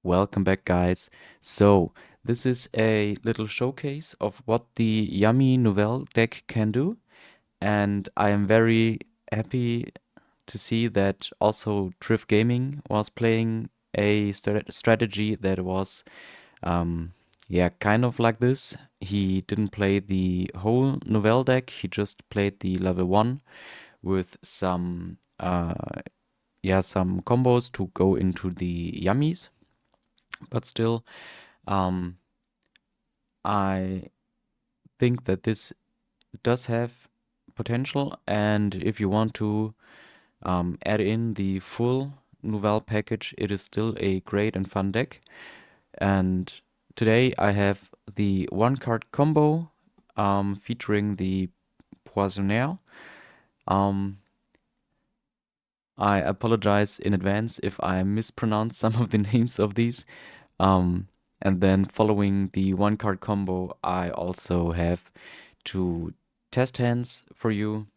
Welcome back, guys. So, this is a little showcase of what the Yummy Nouvelle deck can do, and I am very happy to see that also Drift Gaming was playing a strategy that was, um, yeah, kind of like this. He didn't play the whole Nouvelle deck, he just played the level 1 with some combos to go into the Yummies, but still. Um, I think that this does have potential, and if you want to add in the full Nouvelle package, it is still a great and fun deck. And today I have the one card combo featuring the Poisonnaire. Um, I apologize in advance if I mispronounce some of the names of these. Um, and then following the one card combo, I also have two Testhands for you.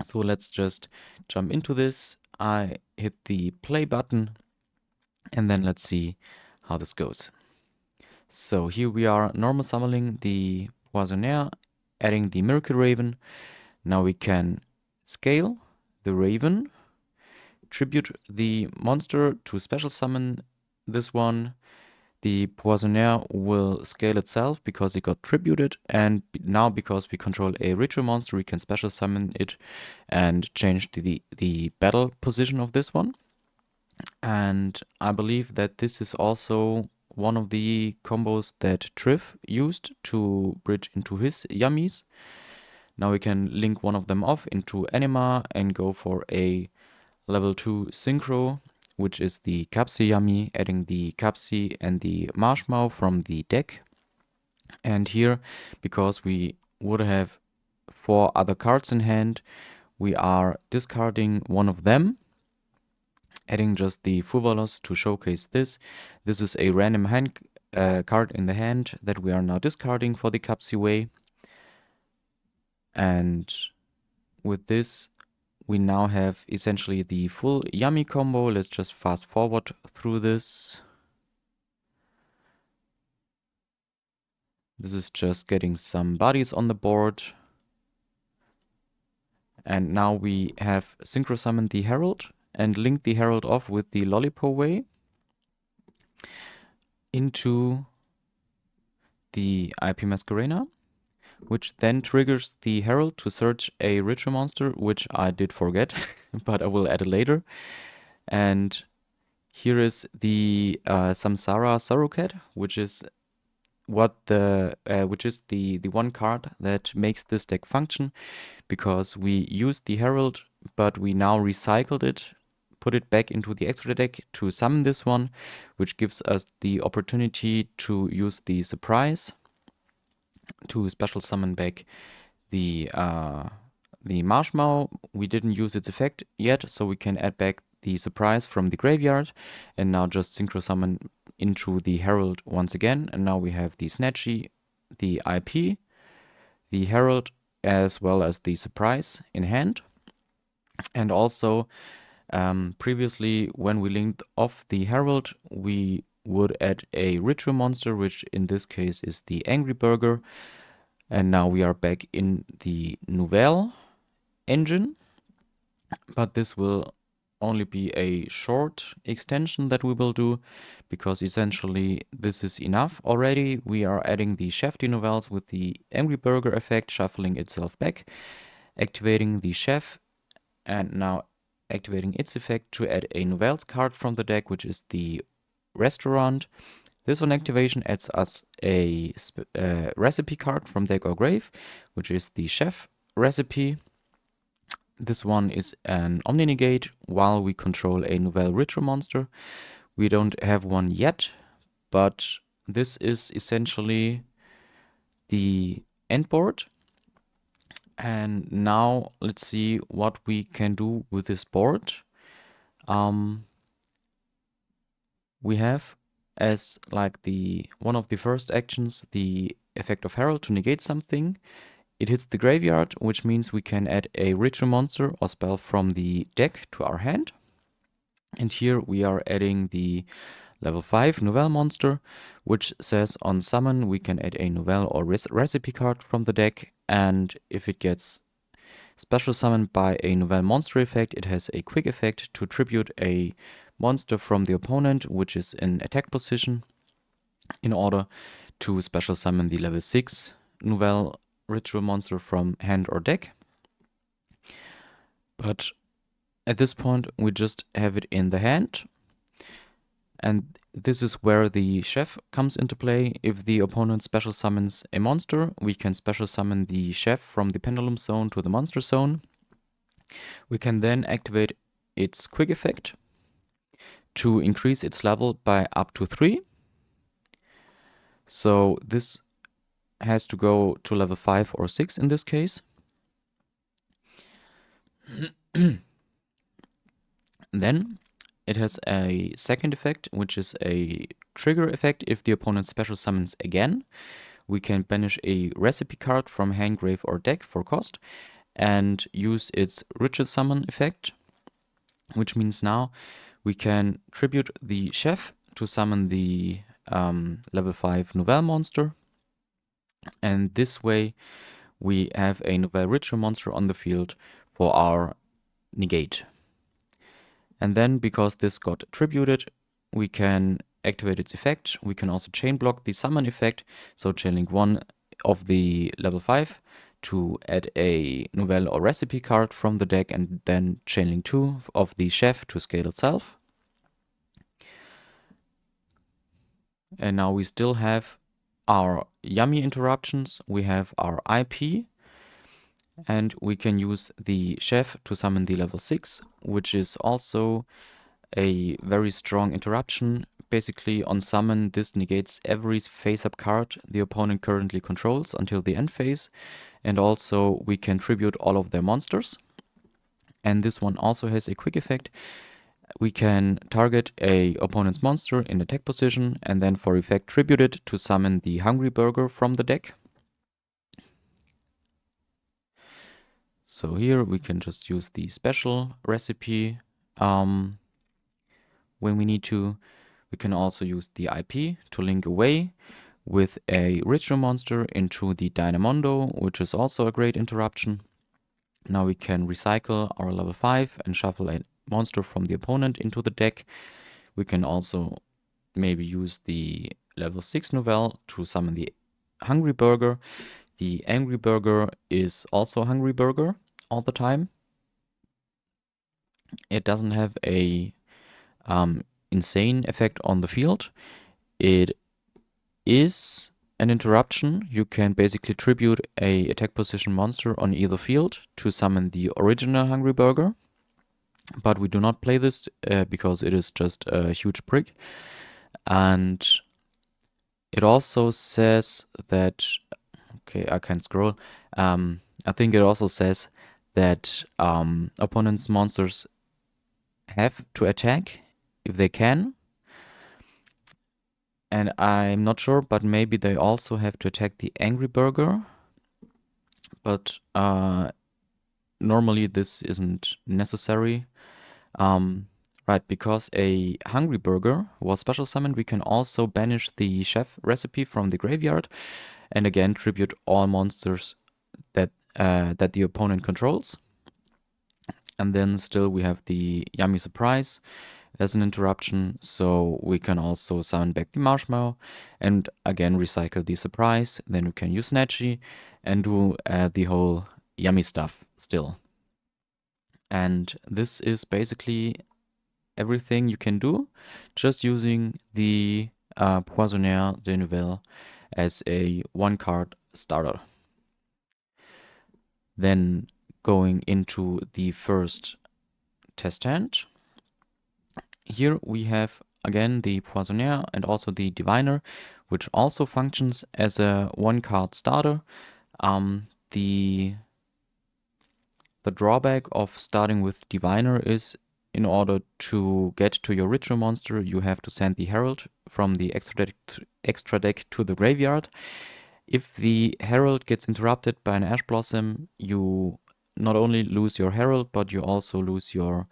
So let's just jump into this. I hit the play button and then let's see how this goes. So here we are normal summoning the Poisonnaire, adding the Miracle Raven. Now we can scale the Raven, tribute the monster to special summon this one. The Poisonnaire will scale itself because it got tributed, and now because we control a ritual monster, we can special summon it and change the battle position of this one. And I believe that this is also one of the combos that Triff used to bridge into his yummies. Now we can link one of them off into Anima and go for a level 2 Synchro, which is the Capsi Yummy, adding the Capsi and the Marshmallow from the deck. And here, because we would have 4 other cards in hand, we are discarding one of them, adding just the Fuvalos to showcase this. This is a random hand card in the hand that we are now discarding for the Capsi way. And with this, we now have essentially the full Yummy combo. Let's just fast forward through this. This is just getting some bodies on the board. And now we have synchro summoned the Herald and linked the Herald off with the Lollipo way into the IP Masquerena, which then triggers the Herald to search a ritual monster, which I did forget, but I will add it later. And here is the Samsara Sorrowcat, which is the one card that makes this deck function, because we used the Herald, but we now recycled it, put it back into the extra deck to summon this one, which gives us the opportunity to use the surprise to special summon back the Marshmallow. We didn't use its effect yet, so we can add back the surprise from the graveyard and now just synchro summon into the Herald once again. And now we have the Snatchy, the IP, the Herald, as well as the surprise in hand. And also, previously, when we linked off the Herald, we would add a ritual monster, which in this case is the Angry Burger. And now we are back in the Nouvelle engine, but this will only be a short extension that we will do, because essentially this is enough already. We are adding the Chefty Nouvelles with the Angry Burger effect, shuffling itself back, activating the Chef, and now activating its effect to add a Nouvelles card from the deck, which is the Restaurant. This one activation adds us a recipe card from deck or grave, which is the Chef recipe. This one is an Omni Negate while we control a Nouvelle Ritual monster. We don't have one yet, but this is essentially the end board. And now let's see what we can do with this board. We have as like the one of the first actions the effect of Herald to negate something. It hits the graveyard, which means we can add a ritual monster or spell from the deck to our hand. And here we are adding the level 5 Nouvelle monster, which says on summon we can add a Nouvelle or recipe card from the deck, and if it gets special summoned by a Nouvelle monster effect, it has a quick effect to tribute a monster from the opponent which is in attack position in order to special summon the level 6 Nouvelle ritual monster from hand or deck. But at this point we just have it in the hand, and this is where the chef comes into play. If the opponent special summons a monster, we can special summon the chef from the pendulum zone to the monster zone. We can then activate its quick effect to increase its level by up to 3. So this has to go to level 5 or 6 in this case. Then it has a second effect, which is a trigger effect. If the opponent special summons again, we can banish a recipe card from hand, grave, or deck for cost and use its ritual summon effect, which means now we can tribute the chef to summon the level 5 Nouvelle monster, and this way we have a Nouvelle ritual monster on the field for our negate. And then, because this got tributed, we can activate its effect. We can also chain block the summon effect, so chain link 1 of the level 5 to add a Nouvelle or recipe card from the deck, and then chain link 2 of the chef to scale itself. And now we still have our yummy interruptions, we have our IP, and we can use the chef to summon the level 6, which is also a very strong interruption. Basically, on summon, this negates every face-up card the opponent currently controls until the end phase, and also we can tribute all of their monsters. And this one also has a quick effect. We can target a opponent's monster in attack position and then for effect tribute it to summon the Hungry Burger from the deck. So here we can just use the special recipe when we need to. We can also use the IP to link away with a ritual monster into the Dynamondo, which is also a great interruption. Now we can recycle our level 5 and shuffle a monster from the opponent into the deck. We can also maybe use the level 6 Nouvelle to summon the Hungry Burger. The Angry Burger is also Hungry Burger all the time. It doesn't have a insane effect on the field. It is an interruption. You can basically tribute a attack position monster on either field to summon the original Hungry Burger. But we do not play this because it is just a huge prick. And it also says that, okay, I can't scroll. I think it also says that opponents' monsters have to attack if they can. And I'm not sure, but maybe they also have to attack the Angry Burger. But normally this isn't necessary. Right, because a Hungry Burger was special summoned, we can also banish the chef recipe from the graveyard and again tribute all monsters that the opponent controls. And then still we have the Yummy Surprise as an interruption, so we can also summon back the Marshmallow and again recycle the Surprise. Then we can use Snatchy and do the whole yummy stuff still. And this is basically everything you can do, just using the Poissonnaire de Nouvelles as a one-card starter. Then going into the first test hand. Here we have again the Poissonnaire and also the Diviner, which also functions as a one-card starter. The drawback of starting with Diviner is, in order to get to your ritual monster, you have to send the Herald from the extra deck to the graveyard. If the Herald gets interrupted by an Ash Blossom, you not only lose your Herald, but you also lose your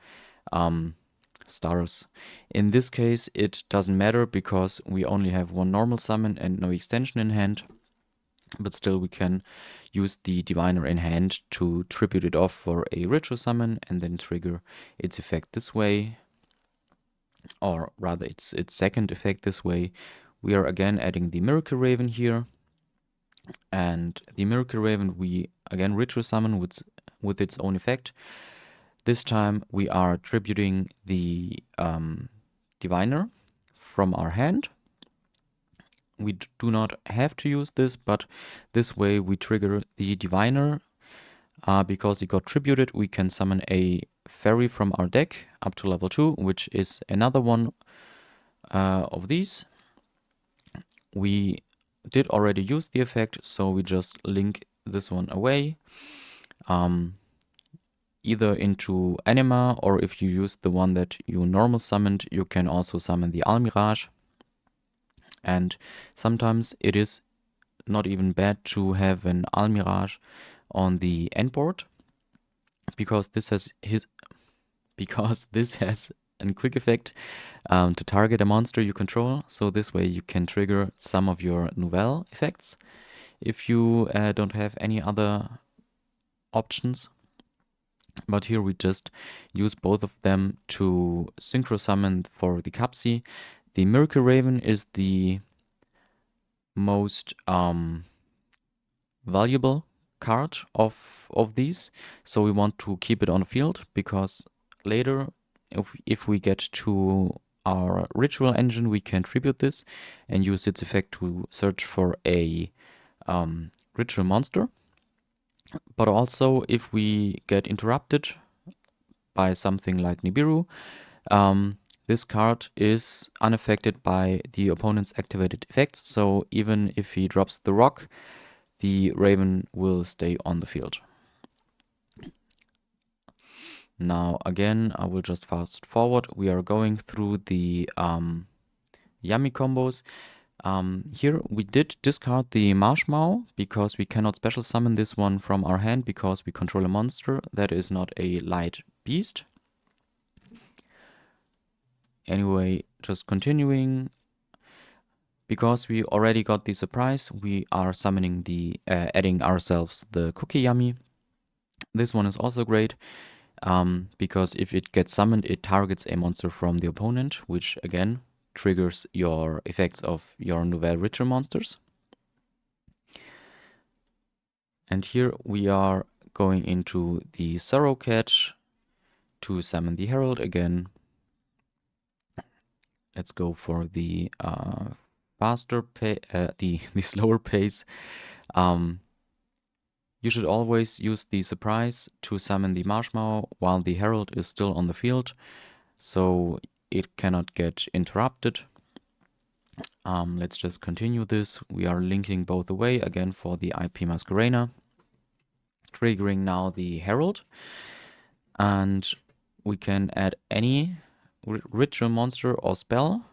stars. In this case, it doesn't matter because we only have one normal summon and no extension in hand, but still we can use the diviner in hand to tribute it off for a ritual summon and then trigger its effect this way, or rather its second effect this way. We are again adding the Miracle Raven here, and the Miracle Raven we again ritual summon with its own effect. This time we are tributing the diviner from our hand. We do not have to use this, but this way we trigger the diviner. Because it got tributed, we can summon a fairy from our deck up to level 2, which is another one of these. We did already use the effect, so we just link this one away. Either into Anima, or if you use the one that you normal summoned, you can also summon the Almirage. And sometimes it is not even bad to have an Almirage on the end board, because this has a quick effect to target a monster you control. So this way you can trigger some of your Nouvelles effects if you don't have any other options. But here we just use both of them to synchro summon for the Capsi. The Miracle Raven is the most valuable card of these, so we want to keep it on the field, because later if we get to our ritual engine, we can tribute this and use its effect to search for a ritual monster. But also if we get interrupted by something like Nibiru, this card is unaffected by the opponent's activated effects, so even if he drops the rock, the Raven will stay on the field. Now again, I will just fast forward. We are going through the yummy combos. Here we did discard the Marshmallow because we cannot special summon this one from our hand because we control a monster that is not a light beast. Anyway, just continuing. Because we already got the surprise, we are summoning adding ourselves the Cookie Yummy. This one is also great, because if it gets summoned, it targets a monster from the opponent, which again triggers your effects of your Nouvelle ritual monsters. And here we are going into the Sorrow Catch to summon the Herald again. Let's go for the the slower pace. You should always use the surprise to summon the Marshmallow while the Herald is still on the field, so it cannot get interrupted. Let's just continue this. We are linking both away again for the IP Masquerena, triggering now the Herald, and we can add any ritual monster or spell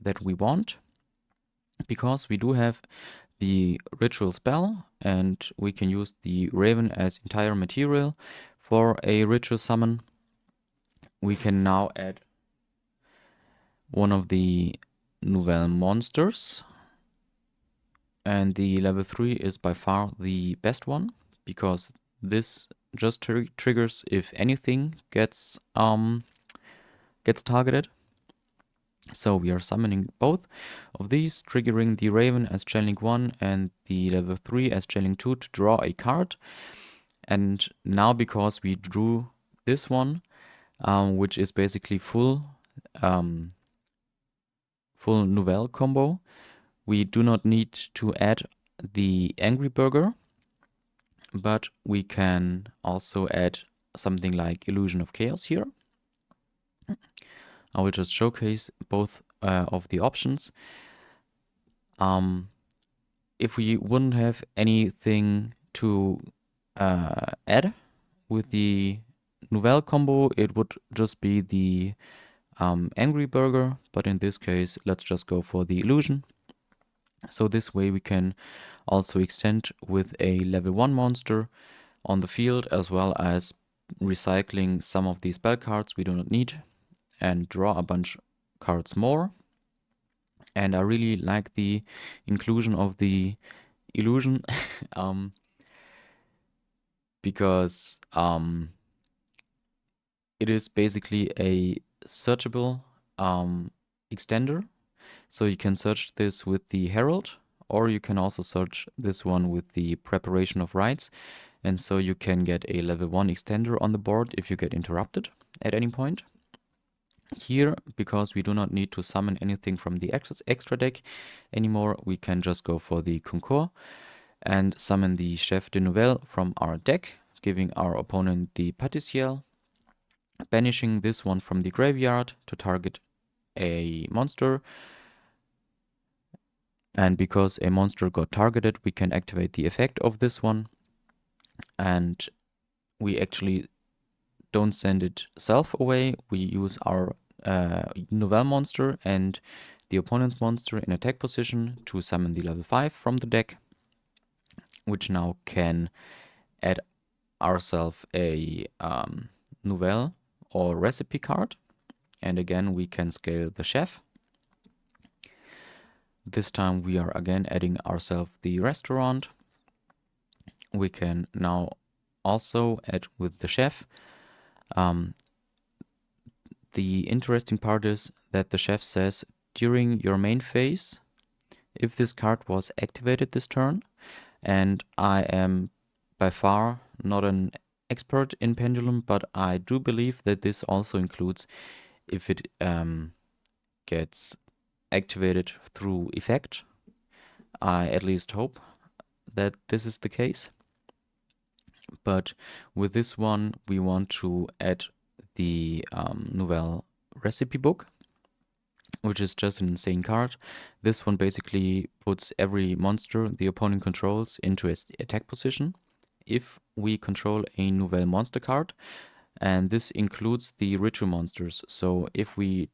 that we want, because we do have the ritual spell and we can use the Raven as entire material for a ritual summon. We can now add one of the Nouvelle monsters, and the level 3 is by far the best one, because this just triggers if anything gets targeted. So we are summoning both of these, triggering the Raven as Channeling 1 and the level 3 as Channeling 2 to draw a card. And now because we drew this one, which is basically full Nouvelle combo, we do not need to add the Angry Burger, but we can also add something like Illusion of Chaos here. I will just showcase both of the options. If we wouldn't have anything to add with the Nouvelle combo, it would just be the Angry Burger, but in this case, let's just go for the Illusion. So this way we can also extend with a level 1 monster on the field, as well as recycling some of the spell cards we do not need. and draw a bunch cards more. And I really like the inclusion of the illusion because it is basically a searchable extender. So you can search this with the Herald, or you can also search this one with the Preparation of Rites. And so you can get a level 1 extender on the board if you get interrupted at any point. Here, because we do not need to summon anything from the extra deck anymore, we can just go for the Concours and summon the Chef de Nouvelles from our deck, giving our opponent the Pâtissier, banishing this one from the graveyard to target a monster. And because a monster got targeted, we can activate the effect of this one. And we actually don't send itself away. We use our Nouvelle monster and the opponent's monster in attack position to summon the level 5 from the deck, which now can add ourselves a Nouvelle or recipe card. And again, we can scale the chef. This time we are again adding ourselves the restaurant. We can now also add with the chef. The interesting part is that the chef says during your main phase, if this card was activated this turn, and I am by far not an expert in Pendulum, but I do believe that this also includes if it gets activated through effect. I at least hope that this is the case. But with this one, we want to add the Nouvelle recipe book, which is just an insane card. This one basically puts every monster the opponent controls into its attack position if we control a Nouvelle monster card, and this includes the ritual monsters. So if we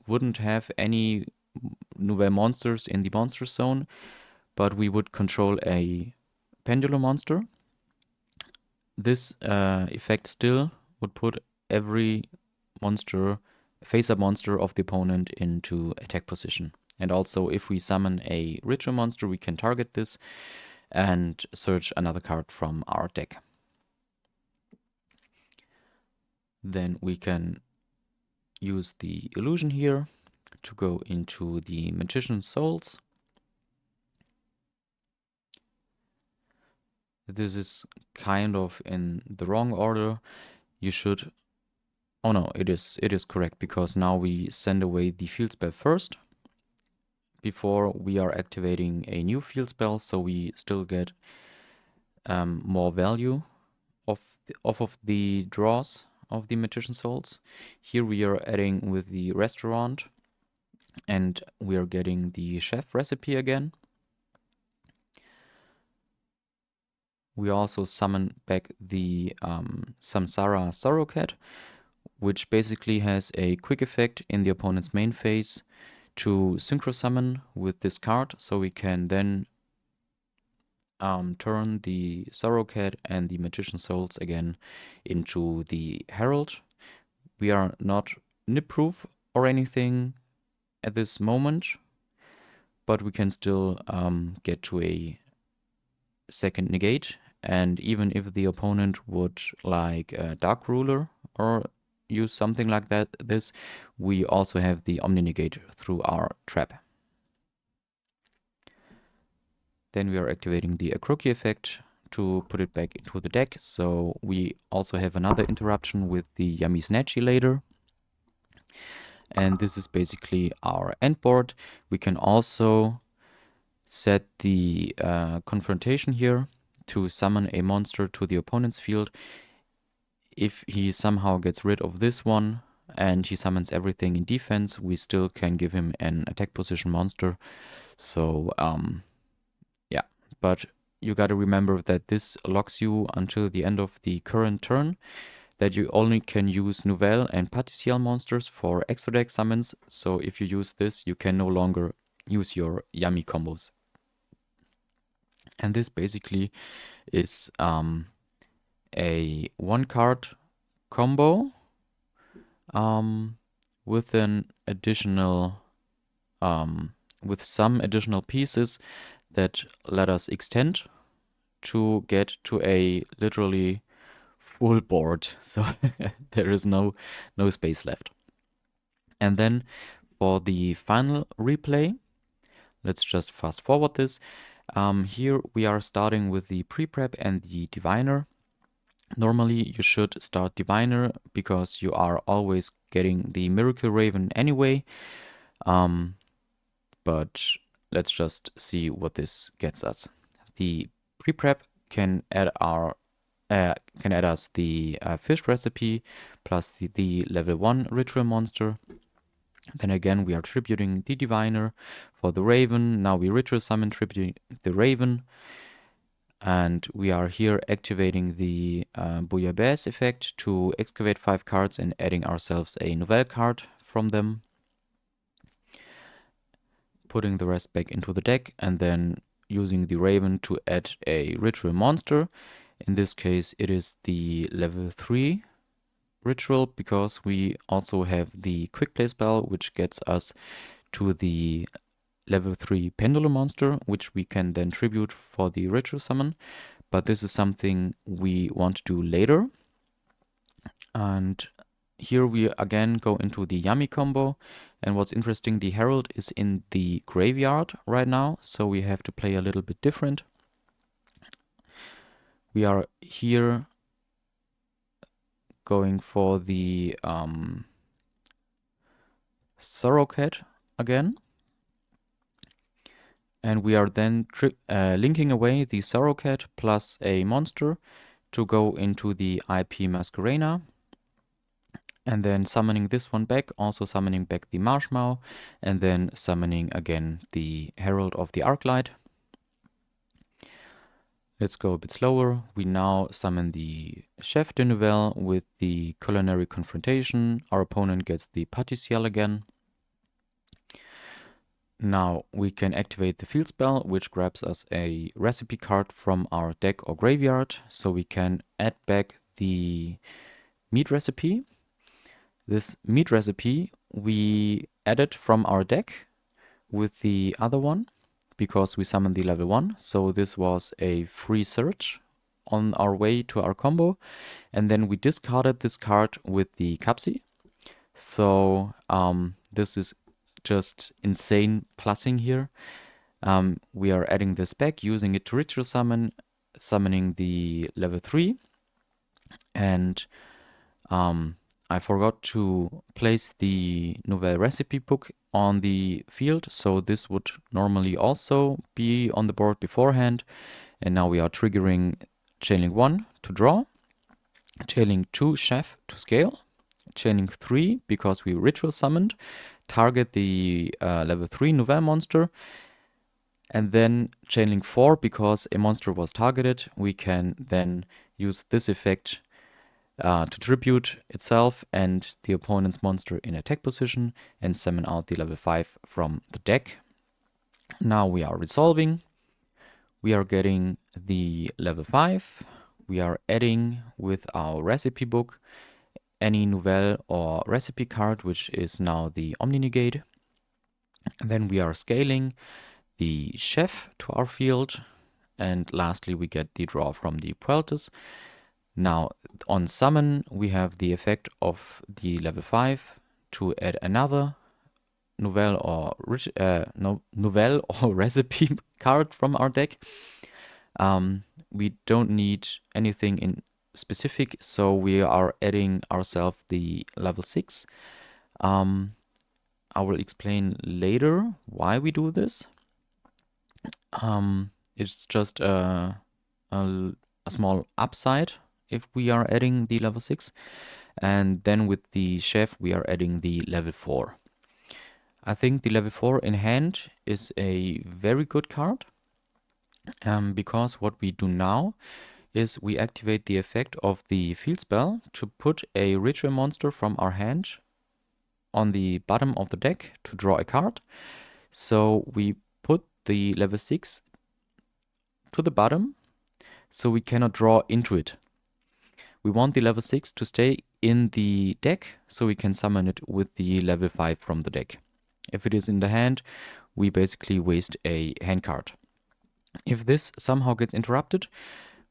wouldn't have any Nouvelle monsters in the monster zone, but we would control a Pendulum monster, this effect still would put every monster, face-up monster of the opponent into attack position. And also, if we summon a ritual monster, we can target this and search another card from our deck. Then we can use the illusion here to go into the Magician's Souls. This is kind of in the wrong order. You should... Oh no, it is correct, because now we send away the field spell first before we are activating a new field spell, so we still get more value off of the draws of the Magician's Souls. Here we are adding with the restaurant, and we are getting the chef recipe again. We also summon back the Samsara Sorrow Cat, which basically has a quick effect in the opponent's main phase to synchro summon with this card, so we can then turn the Sorrow Cat and the Magician's Souls again into the Herald. We are not nip-proof or anything at this moment, but we can still get to a second negate, and even if the opponent would like a Dark Ruler or use something like that, we also have the Omni Negate through our trap. Then we are activating the Akroki effect to put it back into the deck, so we also have another interruption with the Yami's Nachi later. And this is basically our end board. We can also set the confrontation here to summon a monster to the opponent's field. If he somehow gets rid of this one and he summons everything in defense, we still can give him an attack position monster. So yeah, but you gotta remember that this locks you until the end of the current turn, that you only can use Nouvelle and Pâtissier monsters for extra deck summons. So if you use this, you can no longer use your Yummy combos. And this basically is a one card combo with an additional, with some additional pieces that let us extend to get to a literally full board. So there is no space left. And then for the final replay, let's just fast forward this. Here we are starting with the pre-prep and the diviner. Normally you should start diviner because you are always getting the Miracle Raven anyway. But let's just see what this gets us. The pre-prep can add us the fish recipe plus the level 1 ritual monster. Then again we are tributing the diviner for the raven. Now we ritual summon tributing the raven. And we are here activating the Bouillabaisse effect to excavate 5 cards and adding ourselves a Nouvelle card from them. Putting the rest back into the deck and then using the Raven to add a ritual monster. In this case it is the level 3 ritual because we also have the quick play spell which gets us to the level 3 pendulum monster, which we can then tribute for the ritual summon. But this is something we want to do later. And here we again go into the Yummy combo. And what's interesting, the Herald is in the graveyard right now, so we have to play a little bit different. We are here going for the Sorrowcat again. And we are then linking away the Sorrowcat plus a monster to go into the IP Masquerena. And then summoning this one back, also summoning back the Marshmallow, and then summoning again the Herald of the Arclight. Let's go a bit slower. We now summon the Chef de Nouvelles with the Culinary Confrontation. Our opponent gets the Pâtissier again. Now we can activate the field spell, which grabs us a recipe card from our deck or graveyard, so we can add back the meat recipe. This meat recipe we added from our deck with the other one because we summoned the level 1, so this was a free search on our way to our combo, and then we discarded this card with the Capsi. So this is just insane plussing here. We are adding this back, using it to ritual summon, summoning the level 3. And I forgot to place the Nouvelle recipe book on the field, so this would normally also be on the board beforehand. And now we are triggering Chaining 1 to draw, Chaining 2 Chef to scale, Chaining 3 because we ritual summoned, target the level 3 Nouvelle monster, and then Chainlink 4 because a monster was targeted. We can then use this effect to tribute itself and the opponent's monster in attack position and summon out the level 5 from the deck. Now we are resolving. We are getting the level 5. We are adding with our recipe book any Nouvelle or recipe card, which is now the Omni Negate. And then we are scaling the Chef to our field. And lastly, we get the draw from the Pueltas. Now, on summon, we have the effect of the level 5 to add another Nouvelle or Nouvelle or recipe card from our deck. We don't need anything in specific, so we are adding ourselves the level 6. I will explain later why we do this. It's just a small upside if we are adding the level 6. And then with the Chef, we are adding the level 4. I think the level 4 in hand is a very good card. Because what we do now is we activate the effect of the field spell to put a ritual monster from our hand on the bottom of the deck to draw a card. So we put the level 6 to the bottom so we cannot draw into it. we want the level 6 to stay in the deck, so we can summon it with the level 5 from the deck. If it is in the hand, we basically waste a hand card. If this somehow gets interrupted,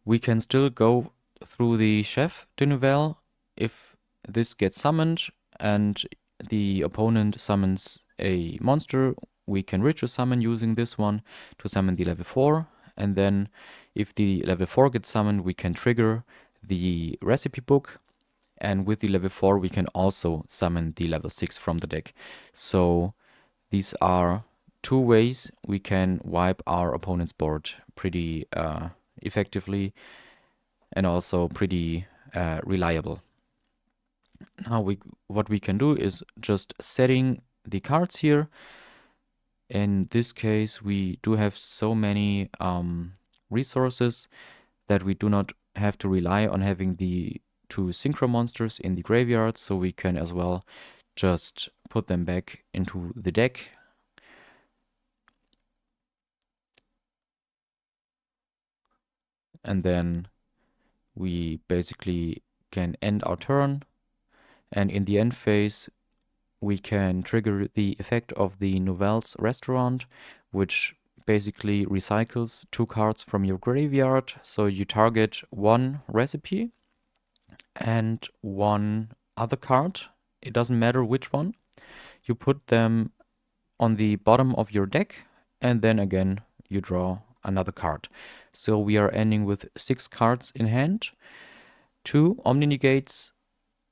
we can still go through the Chef de Nouvelles. If this gets summoned and the opponent summons a monster, we can ritual summon using this one to summon the level 4. And then if the level 4 gets summoned, we can trigger the recipe book. And with the level 4, we can also summon the level 6 from the deck. So these are two ways we can wipe our opponent's board pretty effectively and also pretty reliable. Now what we can do is just setting the cards here. In this case, we do have so many resources that we do not have to rely on having the two synchro monsters in the graveyard, so we can as well just put them back into the deck. And then we basically can end our turn, and in the end phase we can trigger the effect of the Nouvelles restaurant, which basically recycles 2 cards from your graveyard. So you target 1 recipe and 1 other card. It doesn't matter which one. You put them on the bottom of your deck, and then again you draw another card. So we are ending with 6 cards in hand, 2 Omni Negates,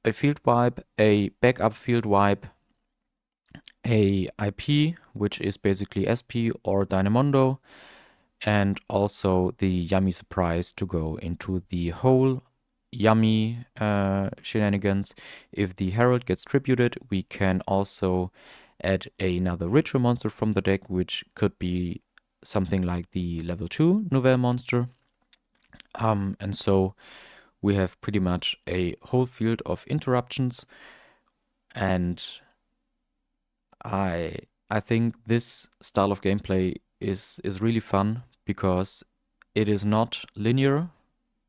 a field wipe, a backup field wipe, a IP, which is basically SP or Dynamondo, and also the Yummy Surprise to go into the whole Yummy shenanigans. If the Herald gets tributed, we can also add another ritual monster from the deck, which could be something like the level 2 Nouvelle monster. And so we have pretty much a whole field of interruptions, and I think this style of gameplay is really fun because it is not linear.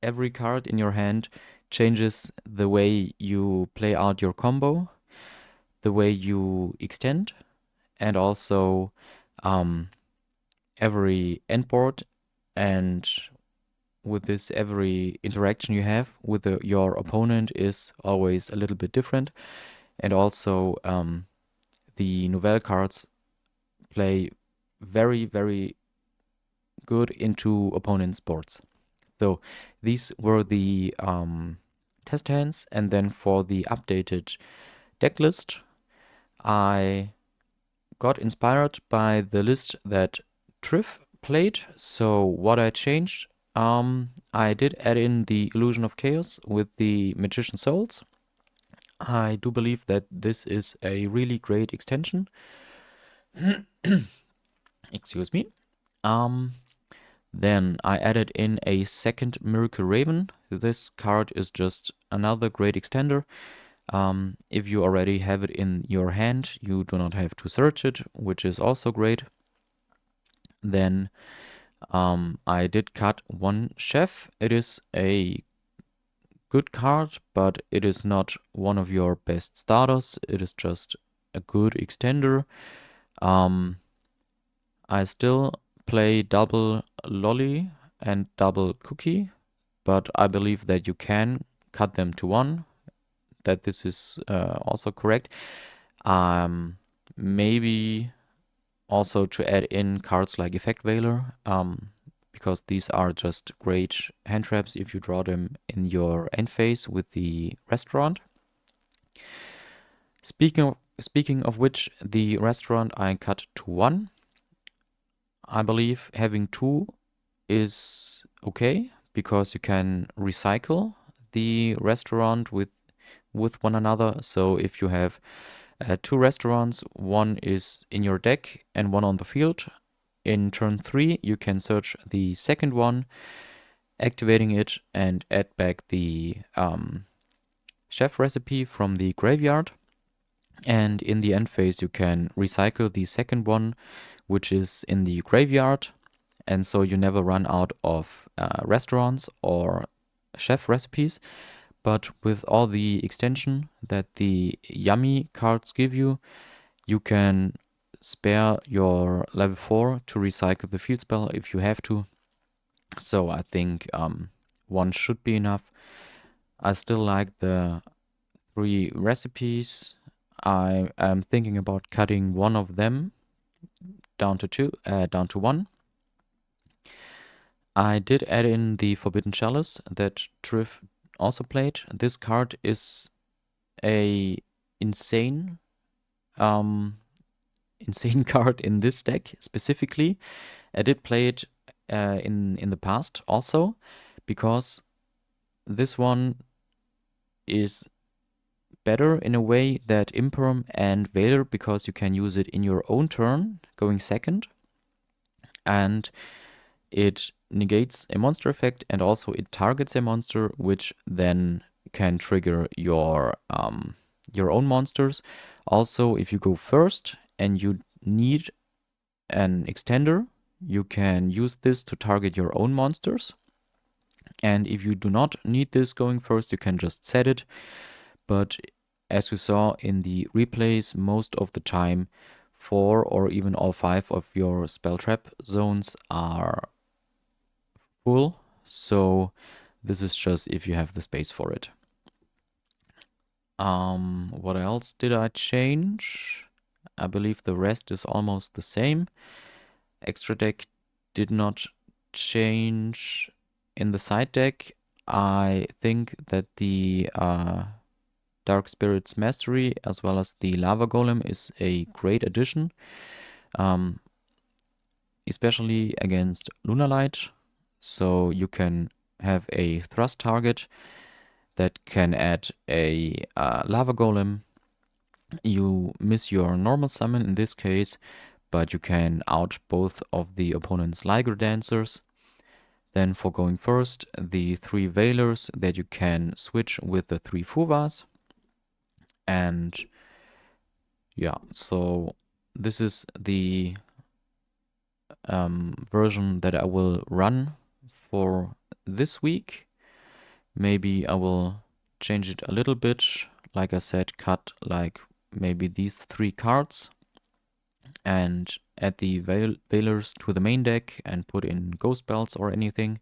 Every card in your hand changes the way you play out your combo, the way you extend, and also every end board, and with this every interaction you have with your opponent is always a little bit different. And also the Nouvelle cards play very, very good into opponent's boards. So these were the test hands, and then for the updated deck list, I got inspired by the list that Triff played. So what I changed, I did add in the Illusion of Chaos with the Magician Souls. I do believe that this is a really great extension. Excuse me. Then I added in a second Miracle Raven. This card is just another great extender. If you already have it in your hand, you do not have to search it, which is also great. Then I did cut 1 Chef. It is a good card, but it is not one of your best starters. It is just a good extender. I still play double Lolly and double Cookie, but I believe that you can cut them to 1, that this is also correct. Maybe also to add in cards like Effect Veiler, because these are just great hand traps if you draw them in your end phase with the restaurant. Speaking of which, the restaurant I cut to 1. I believe having 2 is okay because you can recycle the restaurant with one another. So if you have 2 restaurants, 1 is in your deck and 1 on the field, in turn 3 you can search the second one, activating it, and add back the chef recipe from the graveyard. And in the end phase you can recycle the second one, which is in the graveyard, and so you never run out of restaurants or chef recipes. but with all the extension that the Yummy cards give you, you can spare your level 4 to recycle the field spell if you have to. So I think one should be enough. I still like the 3 recipes. I am thinking about cutting one of them down to 1. I did add in the Forbidden Chalice that Triff also played. This card is a insane insane card in this deck specifically. I did play it in the past also, because this one is better in a way that Imperm and Veiler, because you can use it in your own turn, going second, and it negates a monster effect, and also it targets a monster, which then can trigger your own monsters. Also, if you go first and you need an extender, you can use this to target your own monsters. And if you do not need this going first, you can just set it. But as we saw in the replays, most of the time 4 or even all 5 of your spell trap zones are full. So this is just if you have the space for it. What else did I change? I believe the rest is almost the same. Extra deck did not change. In the side deck, I think that the Dark Spirit's Mastery as well as the Lava Golem is a great addition, especially against Lunalight. So you can have a thrust target that can add a Lava Golem. You miss your normal summon in this case, but you can out both of the opponent's Liger Dancers. Then for going first, the 3 Veilers that you can switch with the 3 Fuvas. And yeah, so this is the version that I will run for this week. Maybe I will change it a little bit. Like I said, cut like maybe these 3 cards and add the Veilers to the main deck and put in ghost spells or anything.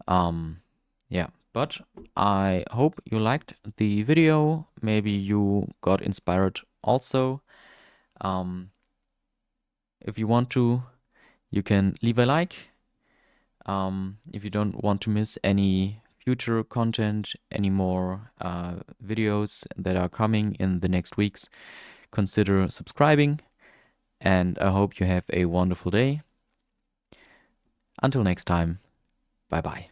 Yeah, but I hope you liked the video. Maybe you got inspired also. If you want to, you can leave a like. If you don't want to miss any future content, any more videos that are coming in the next weeks, consider subscribing. And I hope you have a wonderful day. Until next time, bye bye.